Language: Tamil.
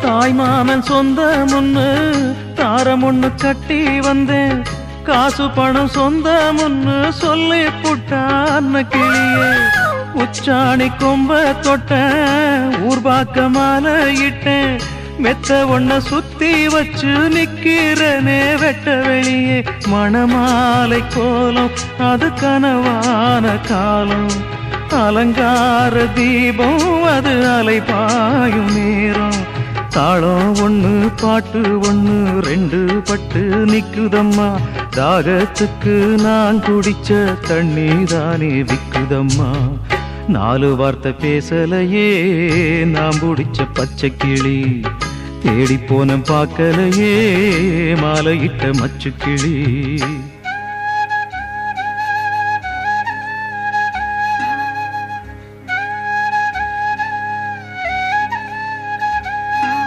தாய் மாமன் சொந்த முன்னு தாரம் ஒண்ணு கட்டி வந்தேன். காசு பணம் சொந்த முன்னு சொல்லி புட்டான் கிளியே. உச்சாணி கொம்ப தொட்டேன், ஊர்பாக்க மாலை இட்டேன். மெத்த ஒன்ன சுத்தி வச்சு நிக்கிறனே வெட்ட வெளியே. மணமாலை கோலம் அது கனவான காலம். அலங்கார தீபம் அது அலைபாயும் நேரம். தாளம் ஒண்ணு பாட்டு ஒண்ணு ரெண்டு பட்டு நிக்குதம்மா. தாகத்துக்கு நான் குடிச்ச தண்ணி தானே விக்குதம்மா. நாலு வார்த்தை பேசலையே நான் பிடிச்ச பச்சை கிளி. தேடி போன பார்க்கலையே மாலையிட்ட மச்சு கிளி.